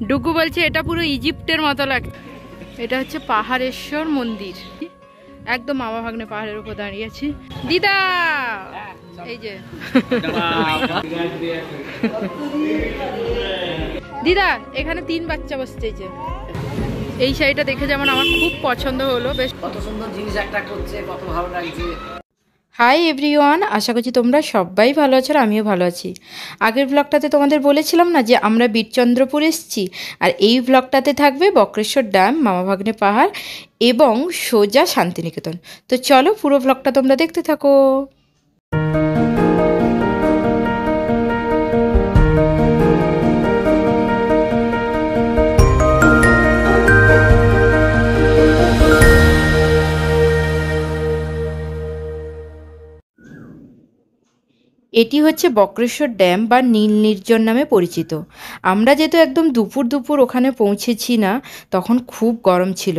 ডুগু বলছে এটা পুরো ইজিপ্টের মতো লাগছে। এটা হচ্ছে পাহাড়েশ্বর মন্দির, একদম মামা ভাগ্নে পাহাড়ের উপর দাঁড়িয়ে আছি। দিদা এই যে দিদা এখানে 3 বাচ্চা বসছে। এই শাড়িটা দেখে যেমন আমার খুব পছন্দ হলো, বেশ কত সুন্দর জিনিস একটা করছে, কত ভালো লাগছে। হাই এভরিওয়ান, আশা করছি তোমরা সবাই ভালো আছো আর আমিও ভালো আছি। আগের ব্লগটাতে তোমাদের বলেছিলাম না যে আমরা বীরচন্দ্রপুর এসেছি, আর এই ব্লগটাতে থাকবে বক্রেশ্বর ড্যাম, মামা ভাগ্নে পাহাড় এবং সোজা শান্তিনিকেতন। তো চলো পুরো ব্লগটা তোমরা দেখতে থাকো। এটি হচ্ছে বক্রেশ্বর ড্যাম বা নীল নির্জন নামে পরিচিত। আমরা যেহেতু একদম দুপুর ওখানে পৌঁছেছি না, তখন খুব গরম ছিল।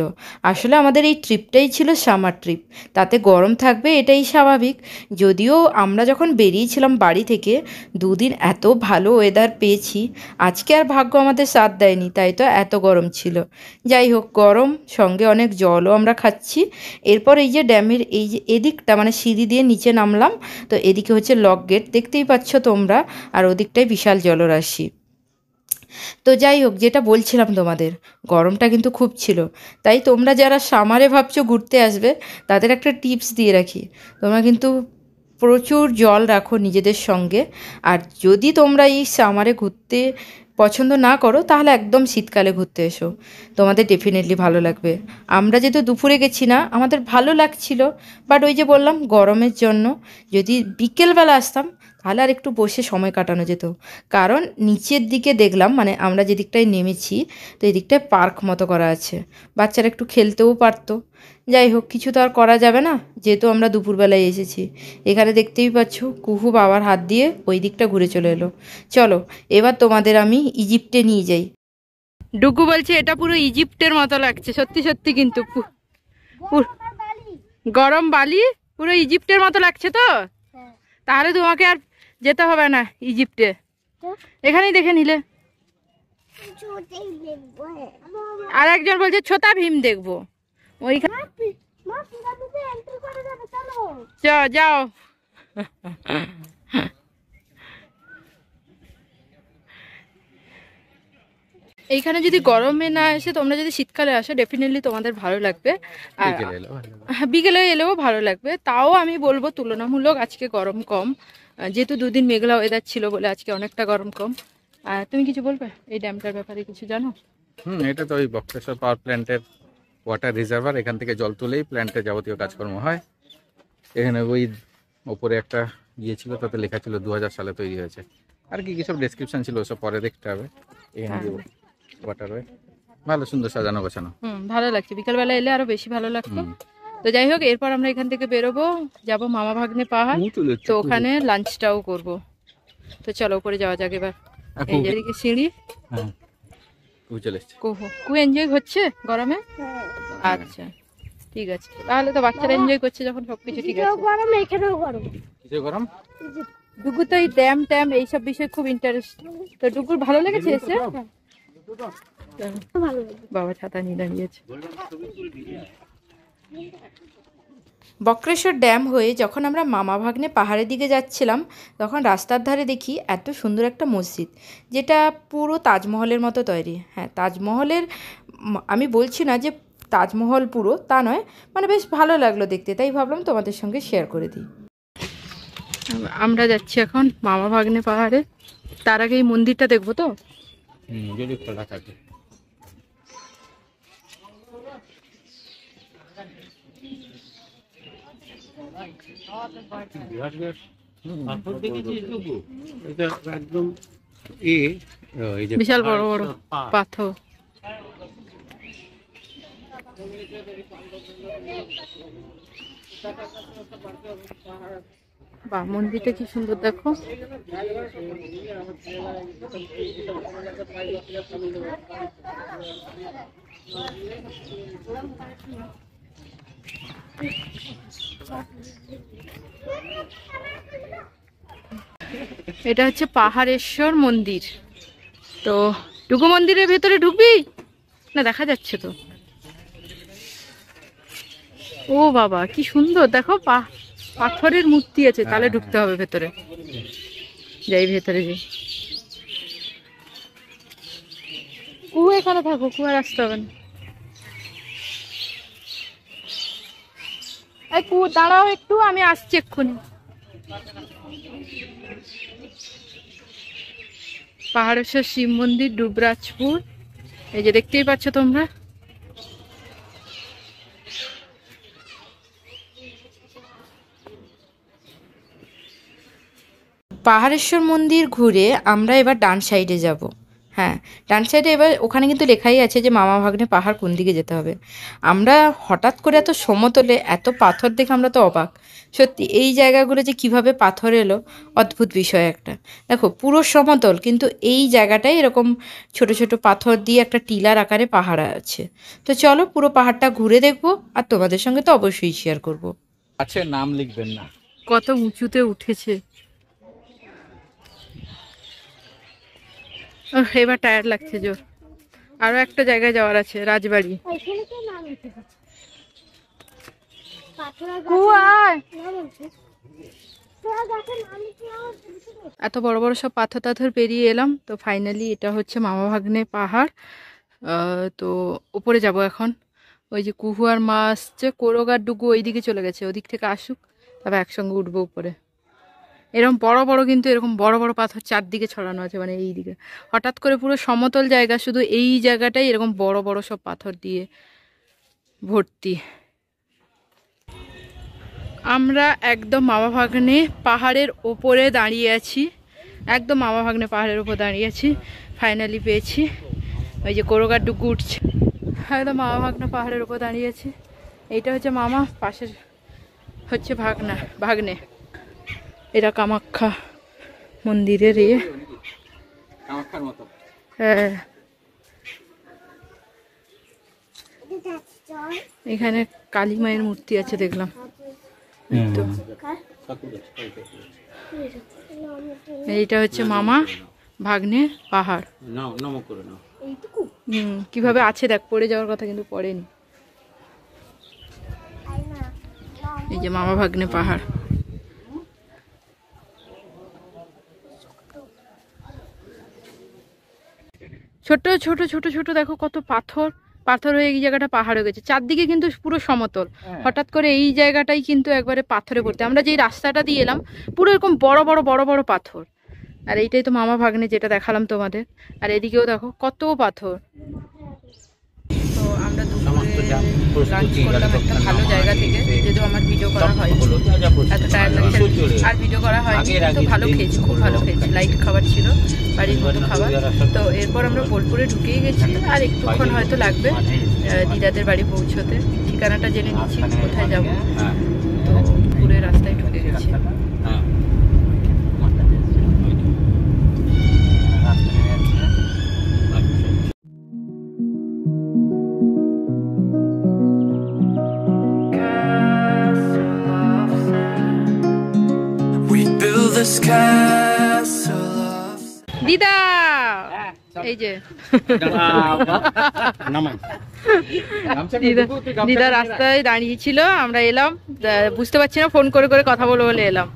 আসলে আমাদের এই ট্রিপটাই ছিল সামার ট্রিপ, তাতে গরম থাকবে এটাই স্বাভাবিক। যদিও আমরা যখন বেরিয়েছিলাম বাড়ি থেকে 2 দিন এত ভালো ওয়েদার পেয়েছি, আজকে আর ভাগ্য আমাদের সাথ দেয়নি, তাই তো এত গরম ছিল। যাই হোক, গরম সঙ্গে অনেক জলও আমরা খাচ্ছি। এরপর এই যে ড্যামের এই যে এদিকটা মানে সিঁড়ি দিয়ে নিচে নামলাম, তো এদিকে হচ্ছে লক গেট, দেখতেই পাচ্ছ তোমরা, আর ওদিকটাই বিশাল জলরাশি। তো যাই হোক, যেটা বলছিলাম তোমাদের, গরমটা কিন্তু খুব ছিল। তাই তোমরা যারা সামারে ভাবছো ঘুরতে আসবে, তাদের একটা টিপস দিয়ে রাখি, তোমরা কিন্তু প্রচুর জল রাখো নিজেদের সঙ্গে। আর যদি তোমরা এই সামারে ঘুরতে পছন্দ না করো, তাহলে একদম শীতকালে ঘুরতে এসো, তোমাদের ডেফিনেটলি ভালো লাগবে। আমরা যেহেতু দুপুরে গেছি না, আমাদের ভালো লাগছিল, বাট ওই যে বললাম গরমের জন্য যদি বিকেলবেলা আসতাম তাহলে আর একটু বসে সময় কাটানো যেত। কারণ নিচের দিকে দেখলাম, মানে আমরা যে দিকটায় নেমেছি, তো এই দিকটায় পার্ক মতো করা আছে, বাচ্চারা একটু খেলতেও পারতো। যাই হোক, কিছু তো আর করা যাবে না, যেহেতু আমরা দুপুরবেলায় এসেছি। এখানে দেখতেই পাচ্ছ কুহু বাবার হাত দিয়ে ওই দিকটা ঘুরে চলে এলো। চলো এবার তোমাদের আমি ইজিপ্টে নিয়ে যাই। ডুগু বলছে এটা পুরো ইজিপ্টের মতো লাগছে, সত্যি সত্যি কিন্তু গরম বালি পুরো ইজিপ্টের মতো লাগছে। তো তাহলে তোমাকে আর যেতে হবে না ইজিপ্টে, এখানেই দেখে নিলে। আর একজন বলছে ছোটা ভীম দেখবো, ওইখানে যাও। এইখানে যদি গরমে না এসে তোমরা যদি শীতকালে আসো, ডেফিনেটলি তোমাদের ভালো লাগবে। আর বিকেলে এলেও ভালো লাগবে। তাও আমি বলবো তুলনামূলক আজকে গরম কম, যেহেতু 2 দিন মেঘলা ওয়েদার ছিল বলে আজকে অনেকটা গরম কম। আর তুমি কিছু বলবে এই ড্যামটার ব্যাপারে, কিছু জানো? এটা তো ওই বক্রেশ্বর পাওয়ার প্ল্যান্টের ওয়াটার রিজার্ভার, এখান থেকে জল তুলেই প্ল্যান্টের যাবতীয় কাজকর্ম হয়। এখানে ওই ওপরে একটা ইয়ে ছিল, তাতে লেখা ছিল 2000 সালে তৈরি হয়েছে, আর কি সব ডেসক্রিপশন ছিল, ওসব পরে দেখতে হবে। এখানে ওয়াটার ওয়ে ভালো সুন্দর সাজানো গোছানো, ভালো লাগছে। বিকালবেলা এলে আরো বেশি ভালো লাগতো। তো যাই হোক, এরপর আমরা এখান থেকে বেরোবো, যাব মামা ভাগ্নে পাহাড়, তো ওখানে লাঞ্চটাও করব। তো চলো উপরে যাওয়া যাক এবার। এই যেদিকে সিঁড়ি, কুহু এনজয় হচ্ছে গরমে। আচ্ছা ঠিক আছে, তাহলে তো বাচ্চারা এনজয় করছে যখন, সবকিছু ঠিক আছে। গরম ডুগু তো এই ড্যাম ট্যাম এইসব বিষয়ে খুব ইন্টারেস্ট। তো ডুগুর ভালো লেগেছে এসে? বাবা ছাতা নিয়ে দাঁড়িয়েছে। বক্রেশ্বর ড্যাম হয়ে যখন আমরা মামা ভাগ্নে পাহাড়ের দিকে যাচ্ছিলাম, তখন রাস্তার ধারে দেখি এত সুন্দর একটা মসজিদ, যেটা পুরো তাজমহলের মতো তৈরি। হ্যাঁ, তাজমহলের, আমি বলছি না যে তাজমহল পুরো, তা নয়, মানে বেশ ভালো লাগলো দেখতে, তাই ভাবলাম তোমাদের সঙ্গে শেয়ার করে দিই। আমরা যাচ্ছি এখন মামা ভাগ্নে পাহাড়ে। তার আগে এই মন্দিরটা দেখবো তো, যদি খোলা থাকে। বিশাল বড় বড় পাথর। বাহ, মন্দিরটা কি সুন্দর দেখো। এটা হচ্ছে পাহাড়েশ্বর মন্দির। তো ডুগু মন্দিরের ভেতরে ঢুকবি না? দেখা যাচ্ছে তো। ও বাবা কি সুন্দর, দেখো পাথরের মূর্তি আছে, তাহলে ঢুকতে হবে ভেতরে। যাই ভেতরে যাই। কুয়ো এখানে থাকো, কুয়ার আসতে হবে না। এই কুয়ো দাঁড়াও একটু, আমি আসছি এক্ষুনি। পাহাড়েশ্বর শিব মন্দির, ডুবরাজপুর। এই যে দেখতেই পাচ্ছ তোমরা। পাহাড়েশ্বর মন্দির ঘুরে আমরা এবার ডান সাইডে যাব। হ্যাঁ, ডান সাইডে এবার ওখানে কিন্তু লেখাই আছে যে মামা ভাগ্নে পাহাড় কোন দিকে যেতে হবে। আমরা হঠাৎ করে এত সমতলে এত পাথর দেখে আমরা তো অবাক। সত্যি এই জায়গাগুলো যে কিভাবে পাথর এলো, অদ্ভুত বিষয় একটা। দেখো পুরো সমতল, কিন্তু এই জায়গাটায় এরকম ছোট ছোট পাথর দিয়ে একটা টিলার আকারে পাহাড় আছে। তো চলো পুরো পাহাড়টা ঘুরে দেখবো, আর তোমাদের সঙ্গে তো অবশ্যই শেয়ার করব। আছে, নাম লিখবেন না। কত উঁচুতে উঠেছে। এবার টায়ার লাগছে জোর। আরো একটা জায়গায় যাওয়ার আছে, রাজবাড়ি। এত বড় বড় সব পাথর টাথর পেরিয়ে এলাম, তো ফাইনালি এটা হচ্ছে মামা ভাগ্নে পাহাড়। তো উপরে যাব এখন। ওই যে কুহু আর মা আসছে, কোরগার ডুগু ওই দিকে চলে গেছে, ওদিক থেকে আসুক তবে একসঙ্গে উঠবো উপরে। এরকম বড় বড়, কিন্তু এরকম বড় বড় পাথর চারদিকে ছড়ানো আছে, মানে এই দিকে হঠাৎ করে পুরো সমতল জায়গা, শুধু এই জায়গাটাই এরকম বড় বড় সব পাথর দিয়ে ভর্তি। আমরা একদম মামা ভাগ্নে পাহাড়ের ওপরে দাঁড়িয়ে আছি, একদম মামা ভাগ্নে পাহাড়ের ওপর দাঁড়িয়ে আছি। ফাইনালি পেয়েছি। ওই যে কোরগার ডুগু উঠছে, একদম মামা ভাগ্নে পাহাড়ের ওপর দাঁড়িয়ে আছি। এইটা হচ্ছে মামা, পাশের হচ্ছে ভাগ্নে। এটা কামাখ্যা মন্দিরের কামাখ্যার মতো। হ্যাঁ, এখানে কালী মায়ের মূর্তি আছে দেখলাম। তো এইটা হচ্ছে মামা ভাগ্নে পাহাড়। কিভাবে আছে দেখ, পড়ে যাওয়ার কথা কিন্তু পড়েনি। এই যে মামা ভাগ্নে পাহাড়। ছোট ছোট ছোট ছোট দেখো কত পাথর, পাথর হয়ে এই জায়গাটা পাহাড় হয়ে গেছে। চারদিকে কিন্তু পুরো সমতল, হঠাৎ করে এই জায়গাটাই কিন্তু একবারে পাথরে ভর্তি। আমরা যেই রাস্তাটা দিয়ে এলাম পুরো এরকম বড় বড় বড় বড় পাথর। আর এইটাই তো মামা ভাগ্নে যেটা দেখালাম তোমাদের। আর এদিকেও দেখো কত পাথর। তো আমরা দুপুরে লাঞ্চ করলাম একটা ভালো জায়গা থেকে, যেহেতু আমার ভিডিও করা হয়, এত টায়ার লাগছে আর ভিডিও করা হয়নি। তো ভালো খেয়েছি, খুব ভালো খেয়েছি, লাইট খাবার ছিল, বাড়ির মতো খাবার। তো এরপর আমরা বোলপুরে ঢুকেই গেছি, আর একটুক্ষণ হয়তো লাগবে দিদাদের বাড়ি পৌঁছতে। ঠিকানাটা জেনে নিচ্ছি কোথায় যাব। তো পুরো রাস্তায় ঢুকে গেছি। দিদা এই যে দিদা রাস্তায় দাঁড়িয়ে ছিল, আমরা এলাম, বুঝতে পারছি না, ফোন করে করে কথা বলে বলে এলাম।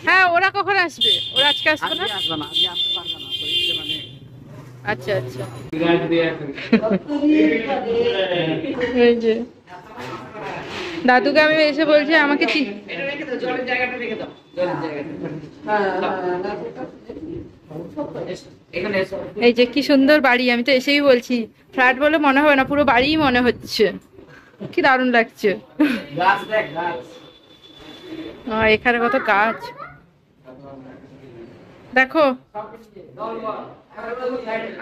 হ্যাঁ, ওরা কখন আসবে? ওরা আজকে আসবে না? আচ্ছা আচ্ছা। এই যে দাদুকে আমি এসে বলছি আমাকে এই যে কি সুন্দর বাড়ি, আমি তো এসেই বলছি ফ্ল্যাট বলে মনে হবে না, পুরো বাড়িই মনে হচ্ছে। কি দারুণ লাগছে। এখানে কত গাছ দেখো।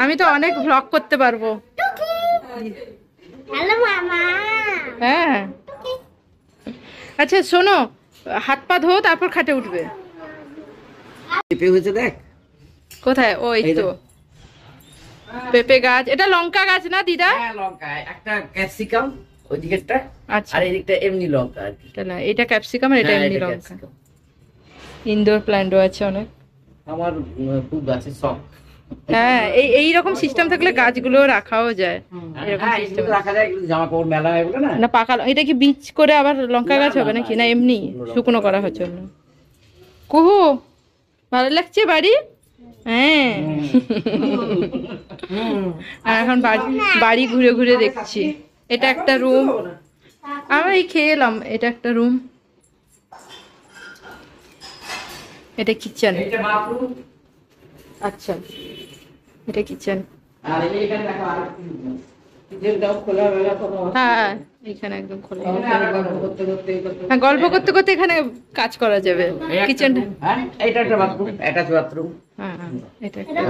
আমি তো অনেক ভ্লগ করতে পারবো। হ্যাঁ আচ্ছা শোনো, হাত পা ধো তারপর খাটে উঠবে। দেখ কোথায়? ওই তো পেঁপে গাছ। এটা লঙ্কা গাছ না দিদা? হ্যাঁ লঙ্কা, একটা ক্যাপসিকাম ওই দিকেরটা, আচ্ছা, আর এই দিকটা এমনি লঙ্কা আর কি। এটা ক্যাপসিকাম আর এটা এমনি লঙ্কা। ইনডোর প্ল্যান্টও আছে অনেক। আমার খুব গাছের শখ। হ্যাঁ, এই রকম সিস্টেম থাকলে গাছগুলো রাখাও যায়। এরকম হ্যাঁ, সিস্টেম এগুলো রাখা যায়, এগুলো জামা কাপড় মেলা হয় বলে না। না পাকা, এটা কি বীজ করে আবার লঙ্কা গাছ হবে নাকি, না এমনি শুকনো করা হচ্ছে? কুহু, ভালো লাগছে বাড়ি? হ্যাঁ। আর এখন বাড়ি ঘুরে ঘুরে দেখছি। এটা একটা রুম, আমরা এই খেয়ে এলাম। এটা একটা রুম, এটা কিচেন। এটা বাথরুম। আচ্ছা, এটা কিচেন। আর এখানে দেখো আরেকটা কিচেনটাও খোলা মেলা কোনো। হ্যাঁ, এখানে একদম খোলা। গল্প করতে করতে হ্যাঁ, গল্প করতে করতে এখানে কাজ করা যাবে। কিচেনটা, হ্যাঁ, এটা একটা বাথরুম, অ্যাটাচ বাথরুম। হ্যাঁ এটা একটা।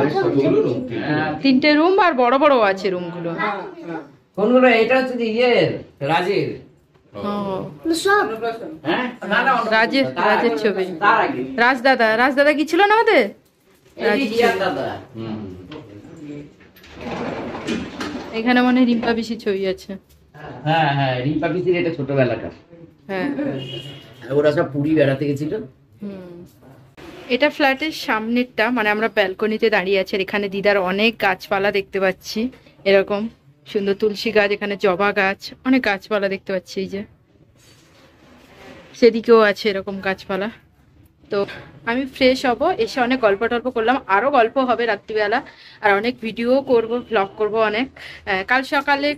3টে রুম আর বড় বড় আছে রুমগুলো। কোনগুলো? এটা হচ্ছে যে রাজের। ও, হ্যাঁ, না না, রাজের ছবি। তার আগে রাজদাদা কি ছিল না আমাদের? এই যে হিয়ার দাদা। এখানে মনে হয় রিম্পা পিসির ছবি আছে। হ্যাঁ হ্যাঁ, রিম্পা পিসির এটা ছোটবেলাকার। হ্যাঁ, ওরা সব পুরী বেড়াতে গেছিল। এটা ফ্ল্যাটের সামনেরটা, মানে আমরা ব্যালকনিতে দাঁড়িয়ে আছি। আর এখানে দিদার অনেক গাছপালা দেখতে পাচ্ছি, এরকম সুন্দর তুলসী গাছ, এখানে জবা গাছ, অনেক গাছপালা দেখতে পাচ্ছি। এই যে সেদিকেও আছে এরকম গাছপালা। তো আমি ফ্রেশ হব, এসে অনেক গল্প টল্প করলাম, আরও গল্প হবে রাত্রিবেলা, আর অনেক ভিডিও করব, ভ্লগ করব অনেক।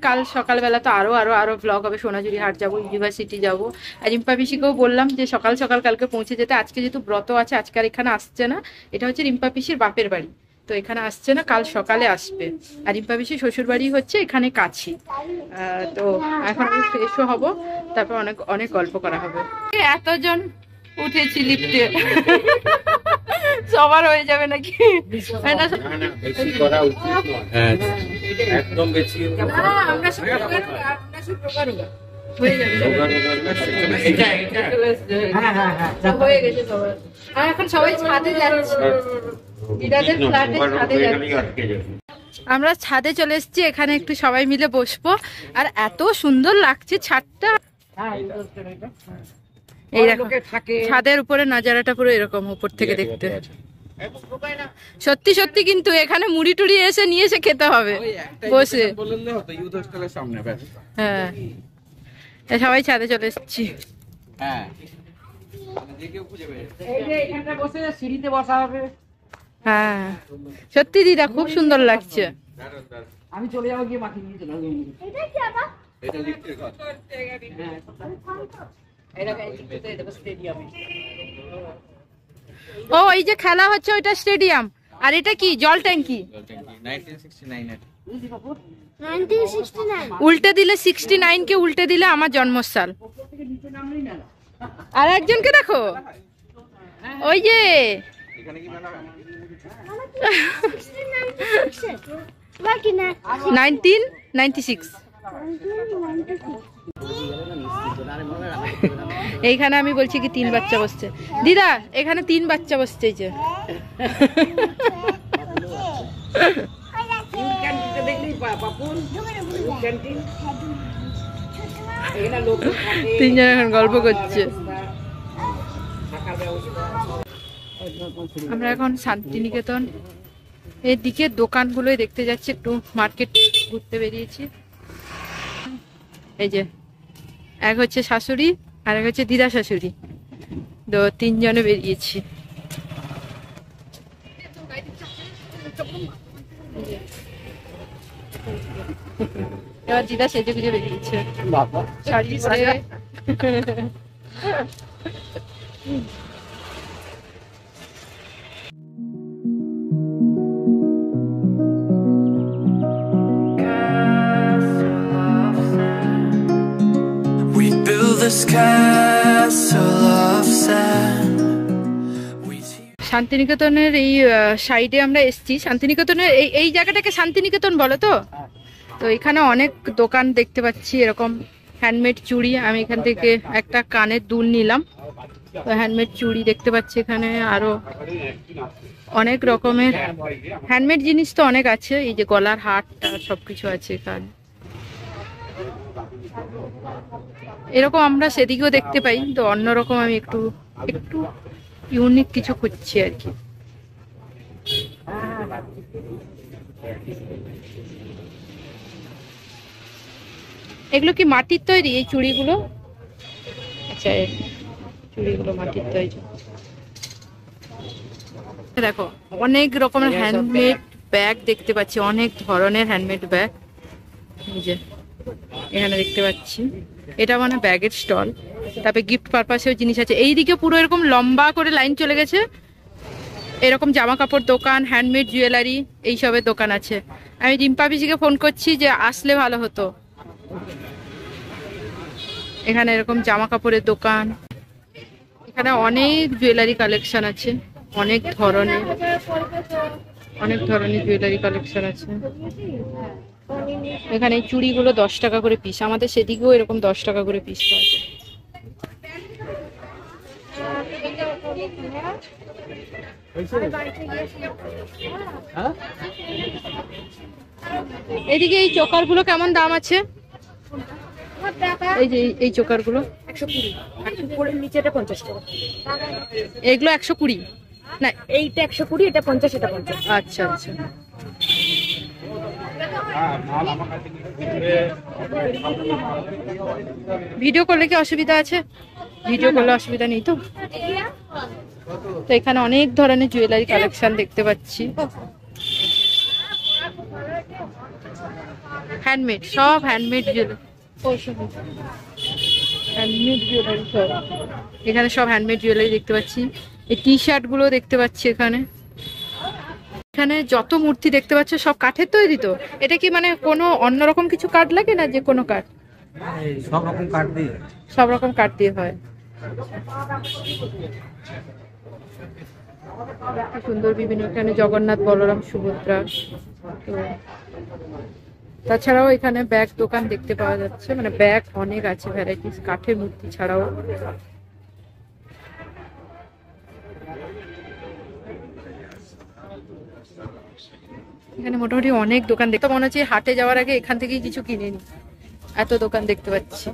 কাল সকালবেলা তো আরও ভ্লগ হবে। সোনাঝুরি হাট যাব, ইউনিভার্সিটি যাব। আর রিম্পা পিসিকেও বললাম যে সকাল কালকে পৌঁছে যেতে। আজকে যেহেতু ব্রত আছে, আজকে আর এখানে আসছে না। এটা হচ্ছে রিম্পা পিসির বাপের বাড়ি, তো এখানে আসছে না, কাল সকালে আসবে। আর রিম্পা পিসির শ্বশুর বাড়ি হচ্ছে এখানে কাছে। তো এখন আমি ফ্রেশও হব, তারপর অনেক গল্প করা হবে। এতজন উঠেছি লিফটে, সবার হয়ে যাবে নাকি? হয়ে গেছে সবার। আর এখন সবাই ছাদে যাচ্ছে, দিদাদের ফ্ল্যাটে ছাদে যাচ্ছে। আমরা ছাদে চলে এসেছি, এখানে একটু সবাই মিলে বসবো। আর এত সুন্দর লাগছে ছাদটা, এই দেখো ছাদের উপরে নাজারাটা পুরো এরকম উপর থেকে দেখতে। সত্যি কিন্তু এখানে মুড়ি টুড়ি এসে নিয়ে এসে খেতে হবে বসে। হ্যাঁ, সবাই ছাদে চলে এসেছি। হ্যাঁ, সত্যি দিদা খুব সুন্দর লাগছে। আমি চলে যাবো গিয়ে মাকে নিয়ে চলে আসবো। ও, এই যে খেলা হচ্ছে ওইটা স্টেডিয়াম। আর এটা কি জল ট্যাঙ্কি? 1969 উল্টে দিলে 69 কে উল্টে দিলে আমার জন্মসাল। আর একজনকে দেখো, ওই যে 1996। এইখানে আমি বলছি কি 3 বাচ্চা বসছে। দিদা এখানে 3 বাচ্চা বসছে। এই যে তিনজন এখন গল্প করছে। আমরা এখন শান্তিনিকেতন এর দিকে দোকানগুলোই দেখতে যাচ্ছি, একটু মার্কেট ঘুরতে বেরিয়েছি। এই যে এক হচ্ছে শাশুড়ি আর এক হচ্ছে দিদা শাশুড়ি, তো 3 জনে বেরিয়েছি। এবার দিদা সেজে গুজে বেরিয়েছে, শাড়ি পরে। We build this castle of sand. শান্তিনিকেতনের এই সাইডে আমরা এসেছি। শান্তিনিকেতনের এই জায়গাটাকে শান্তিনিকেতন বলে তো। তো এখানে অনেক দোকান দেখতে পাচ্ছি, এরকম হ্যান্ডমেড চুড়ি। আমি এখান থেকে একটা কানের দুল নিলাম, তো হ্যান্ডমেড চুড়ি দেখতে পাচ্ছি এখানে। আরো অনেক রকমের হ্যান্ডমেড জিনিস তো অনেক আছে, এই যে গলার হারটা সবকিছু আছে এখানে। এরকম আমরা সেদিকেও দেখতে পাই, তো অন্যরকম আমি একটু ইউনিক কিছু খুঁজছি আর কি। এগুলো কি মাটির তৈরি এই চুড়িগুলো? আচ্ছা, এই চুড়িগুলো মাটির তৈরি। দেখো অনেক রকমের হ্যান্ডমেড ব্যাগ দেখতে পাচ্ছি, অনেক ধরনের হ্যান্ডমেড ব্যাগ। এই যে এখানে দেখতে পাচ্ছি, এটা মানে ব্যাগের স্টল। তারপরে গিফট পারপাসেও জিনিস আছে। এইদিকে পুরো এরকম লম্বা করে লাইন চলে গেছে, এরকম জামা কাপড় দোকান, হ্যান্ডমেড জুয়েলারি এইসবের দোকান আছে। আমি রিম্পা পিসিকে ফোন করছি যে আসলে ভালো হতো। এখানে এরকম জামা কাপড়ের দোকান, এখানে অনেক জুয়েলারি কালেকশন আছে, অনেক ধরনের জুয়েলারি কালেকশন আছে। এখানে এই চুড়িগুলো 10 টাকা করে পিস, আমাদের সেদিকেও এরকম 10 টাকা করে পিস পাওয়া যায়। এদিকে এই চোকার গুলো কেমন দাম আছে? এই যে এই চোকার গুলো 120 নিচে এটা 50 টাকা। এগুলো 120 না, এইটা 120, এটা 50, এটা 50। আচ্ছা আচ্ছা। ভিডিও করলে কি অসুবিধা আছে? ভিডিও করলে অসুবিধা নেই তো? তো এখানে অনেক ধরনের জুয়েলারি কালেকশন দেখতে পাচ্ছি, হ্যান্ডমেড, সব হ্যান্ডমেড জুয়েলারি। সব এখানে সব হ্যান্ডমেড জুয়েলারি দেখতে পাচ্ছি। এই টি শার্ট গুলো দেখতে পাচ্ছি এখানে। এখানে যত মূর্তি দেখতে পাচ্ছ সব কাঠের তৈরি তো? এটা কি মানে কোনো অন্যরকম কিছু কাঠ লাগে না যে কোনো কাঠ? সব রকম কাঠ দিয়ে, সব রকম কাঠ দিয়ে হয়। কি সুন্দর বিভিন্ন, এখানে জগন্নাথ, বলরাম, সুভদ্রা। তো তাছাড়াও এখানে ব্যাগ দোকান দেখতে পাওয়া যাচ্ছে, মানে ব্যাগ অনেক আছে ভ্যারাইটিস, কাঠের মূর্তি ছাড়াও। এখানে মোটামুটি অনেক দোকান দেখতে মনে হচ্ছে হাটে যাওয়ার আগে এখান থেকেই কিছু কিনে নি, এত দোকান দেখতে পাচ্ছি।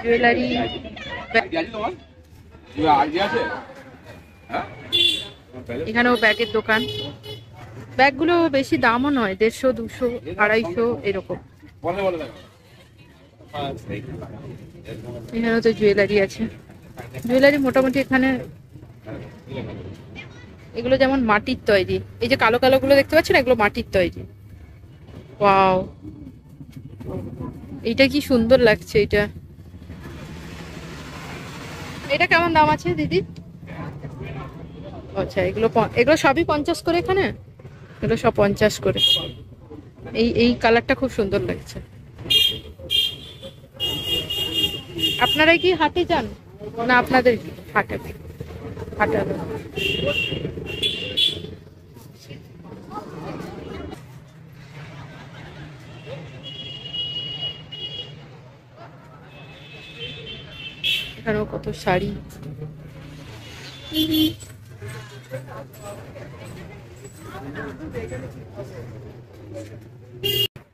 জুয়েলারি, এখানেও ব্যাগের দোকান। ব্যাগগুলো বেশি দামও নয়, 150, 200, 250 এরকম। এখানেও তো জুয়েলারি আছে। জুয়েলারি মোটামুটি এখানে এগুলো যেমন মাটির তৈরি, এই যে কালো কালো গুলো দেখতে পাচ্ছেন, এগুলো মাটির তৈরি। ওয়াও, এইটা কি সুন্দর লাগছে। এটা কেমন দাম আছে দিদি? আচ্ছা, এগুলো সবই 50 করে এখানে? এগুলো সব 50 করে। এই কালারটা খুব সুন্দর লাগছে। আপনারাই কি হাটে যান না? আপনাদের হাটে এখানেও কত শাড়ি।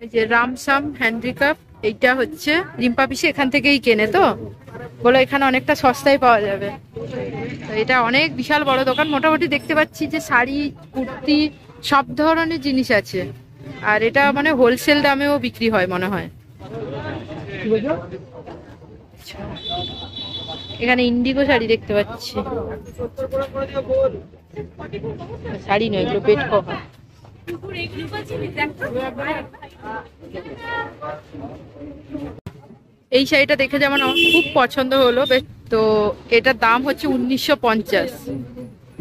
এই যে রামসাম হ্যান্ডিক্রাফট, এইটা হচ্ছে রিম্পা পিসি এখান থেকেই কেনে, তো বলো এখানে অনেকটা সস্তায় পাওয়া যাবে। তো এটা অনেক বিশাল বড় দোকান। মোটামুটি দেখতে পাচ্ছি যে শাড়ি, কুর্তি, সব ধরনের জিনিস আছে। আর এটা মানে হোলসেল দামেও বিক্রি হয় মনে হয়। এখানে ইন্ডিগো শাড়ি দেখতে পাচ্ছি। শাড়ি নয়, এগুলো বেড কভার। এই শাড়িটা দেখে যেমন আমার খুব পছন্দ হলো, তো এটার দাম হচ্ছে 1950।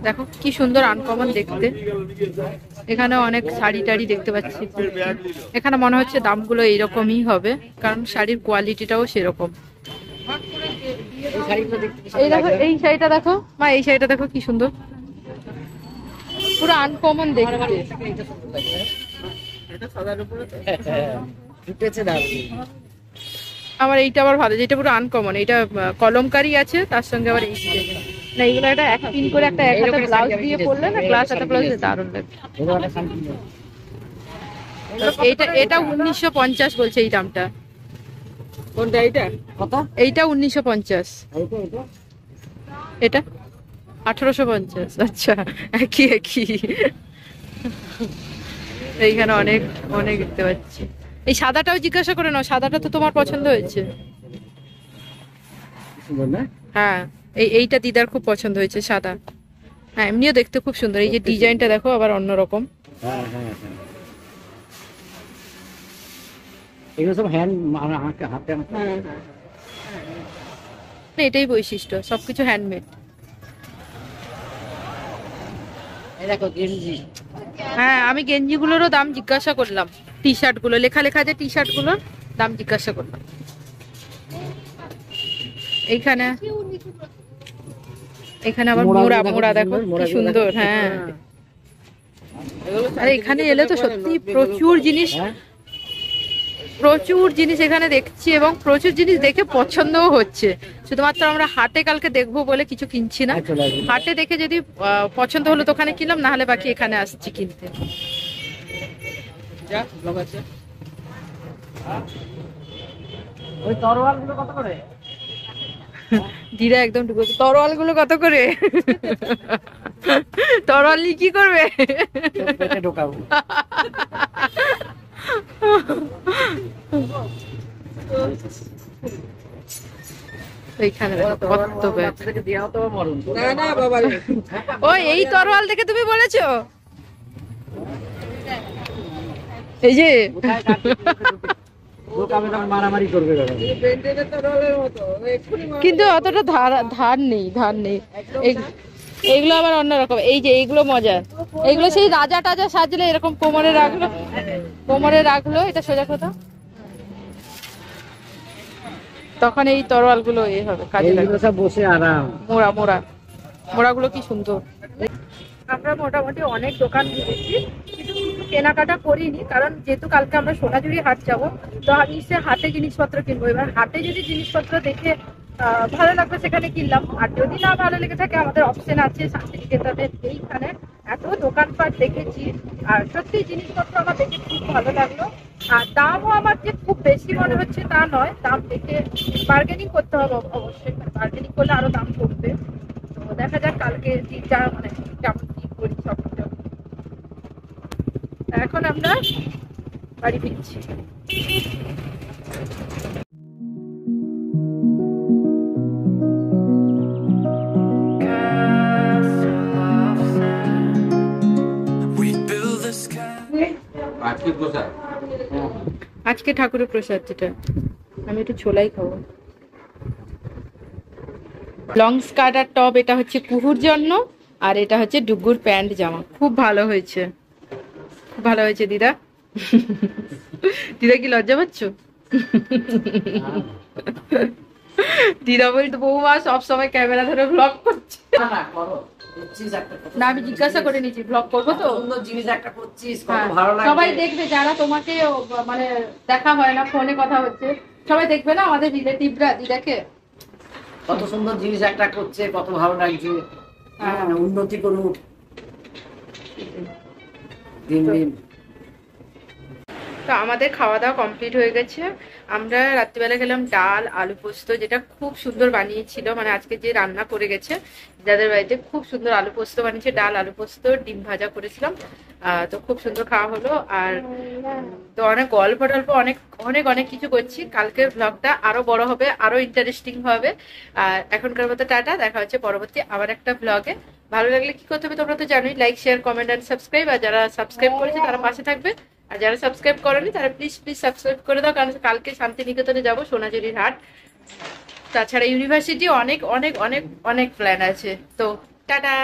দেখো কি সুন্দর, আনকমন দেখতে। এখানে অনেক শাড়ি টাড়ি দেখতে পাচ্ছি। এখানে মনে হচ্ছে দামগুলো এইরকমই হবে, কারণ শাড়ির কোয়ালিটিটাও সেরকম। এই দেখো, এই শাড়িটা দেখো মা, এই শাড়িটা দেখো কি সুন্দর, পুরো আনকমন দেখতে। আমার এইটা আবার ভালো, যেটা পুরো আনকমন। এটা কলমকারি আছে, তার সঙ্গে আবার এই না, এইগুলো একটা এক পিন করে একটা এক হাতে ব্লাউজ দিয়ে পরলে না, গ্লাস হাতে ব্লাউজ দারুণ লাগে। এটা 1950 বলছে এই দামটা। কোনটা এইটা? কত? এইটা 1950, এইটা এটা এটা 1850। আচ্ছা, একই একই। এইখানে অনেক অনেক দেখতে পাচ্ছি। এই সাদাটাও জিজ্ঞাসা করে নাও, সাদাটা তো তোমার পছন্দ হয়েছে। সুন্দর না? হ্যাঁ, এইটা দিদার খুব পছন্দ হয়েছে, সাদা। হ্যাঁ, এমনিও দেখতে খুব সুন্দর। এই যে ডিজাইনটা দেখো আবার অন্যরকম। হ্যাঁ হ্যাঁ হ্যাঁ। এগুলো সব হ্যান্ড হাতে এটাই বৈশিষ্ট্য, সবকিছু হ্যান্ডমেড। এই দেখো গেঞ্জি। হ্যাঁ, আমি গেঞ্জিগুলোরও দাম জিজ্ঞাসা করলাম। টি শার্ট গুলো লেখা লেখা যে টি শার্ট গুলোর দাম জিজ্ঞাসা করলাম। এইখানে এখানে আবার মোড়া মোড়া দেখো কি সুন্দর। হ্যাঁ, আরে এখানে এলে তো সত্যি প্রচুর জিনিস, প্রচুর জিনিস এখানে দেখছি এবং প্রচুর জিনিস দেখে পছন্দও হচ্ছে। শুধুমাত্র আমরা হাটে কালকে দেখবো বলে কিছু কিনছি না, হাটে দেখে যদি পছন্দ হলো তো ওখানে কিনলাম, না হলে বাকি এখানে আসছি কিনতে। ওই তরোয়াল গুলো কত করে? দিদা একদম ঢুকে, তরোয়াল গুলো কত করে? তরোয়াল নিয়ে কি করবে? পেটে ঢোকাবো। এইখানে দেখো কত ব্যাগ। বাচ্চাদেরকে দেওয়া তো মরণ। না না বাবা রে। ওই এই তরোয়াল দেখে তুমি বলেছো? এই যে ঢোকাবে তখন মারামারি করবে দাদা। বেন্টেনের তরলের মতো এক্ষুনি কিন্তু অতটা ধার নেই, ধার নেই। এইগুলো আবার অন্যরকম। এই যে এইগুলো মজার, এইগুলো সেই রাজা টাজা সাজলে এরকম কোমরে রাখলো, কোমরে রাখলো, এটা সোজা কথা, তখন এই তরোয়াল গুলো এ হবে, কাজে লাগবে। এইগুলো সব বসে আরাম। মোড়া মোড়া মোড়াগুলো কি সুন্দর। আমরা মোটামুটি অনেক দোকান ঘুরেছি, কিন্তু কিছু কেনাকাটা করিনি, কারণ যেহেতু কালকে আমরা সোনাঝুরি হাট যাবো, তো নিশ্চয়ই হাটে জিনিসপত্র কিনবো। এবার হাটে যদি জিনিসপত্র দেখে ভালো লাগবে সেখানে কিনলাম, আর যদি না ভালো লেগে থাকে আমাদের অপশন আছে শান্তিনিকেতনের। এইখানে এত দোকানপাট দেখেছি, আর সত্যি জিনিসপত্র আমার দেখে খুব ভালো লাগলো। আর দামও আমার যে খুব বেশি মনে হচ্ছে তা নয়, দাম দেখে বার্গেনিং করতে হবে অবশ্যই, বার্গেনিং করলে আরো দাম কমবে। তো দেখা যাক কালকে দিনটা মানে কেমন কি করি সব কিছু। এখন আমরা বাড়ি ফিরছি। We build this castle. আজকে কোথায়? আজকে ঠাকুরের প্রসাদ, যেটা আমি একটু ছোলাই খাবো। লং স্কার্ট আর টপ, এটা হচ্ছে কুহুর জন্য, আর এটা হচ্ছে ডুগুর প্যান্ট জামা। খুব ভালো হয়েছে, খুব ভালো হয়েছে দিদা। দিদা কি লজ্জা পাচ্ছ? দিদা বলতো বৌমা সবসময় ক্যামেরা ধরে ব্লগ করছে। না করো, করছিস একটা কত না, আমি জিজ্ঞাসা করে নিয়েছি ব্লগ করবো তো। সুন্দর জিনিস একটা করছিস, কত হ্যাঁ, ভালো লাগবে। সবাই দেখবে, যারা তোমাকে মানে দেখা হয় না, ফোনে কথা হচ্ছে, সবাই দেখবে না আমাদের রিলেটিভরা দিদাকে। কত সুন্দর জিনিস একটা করছে, কত ভালো লাগছে। হ্যাঁ, উন্নতি করুক দিন দিন। তো আমাদের খাওয়া দাওয়া কমপ্লিট হয়ে গেছে। আমরা রাত্রিবেলা খেলাম ডাল আলু পোস্ত, যেটা খুব সুন্দর বানিয়েছিল, মানে আজকে যে রান্না করে গেছে যাদের বাড়িতে, খুব সুন্দর আলু পোস্ত বানিয়েছে, ডাল আলু পোস্ত, ডিম ভাজা করেছিলাম। তো খুব সুন্দর খাওয়া হলো। আর তো অনেক গল্প টল্প অনেক অনেক অনেক কিছু করছি। কালকের ব্লগটা আরো বড় হবে, আরো ইন্টারেস্টিং হবে। আর এখনকার মতো টাটা, দেখা হচ্ছে পরবর্তী আবার একটা ব্লগে। ভালো লাগলে কি করতে হবে তোমরা তো জানোই, like share comment and subscribe. আর যারা সাবস্ক্রাইব করেছে তারা পাশে থাকবে, আর যারা সাবস্ক্রাইব করেনি তারা প্লিজ প্লিজ সাবস্ক্রাইব করে দাও, কারণ কালকে শান্তিনিকেতনে যাবো, সোনাঝুরির হাট, তাছাড়া ইউনিভার্সিটি, অনেক অনেক অনেক অনেক প্ল্যান আছে। তো টাটা।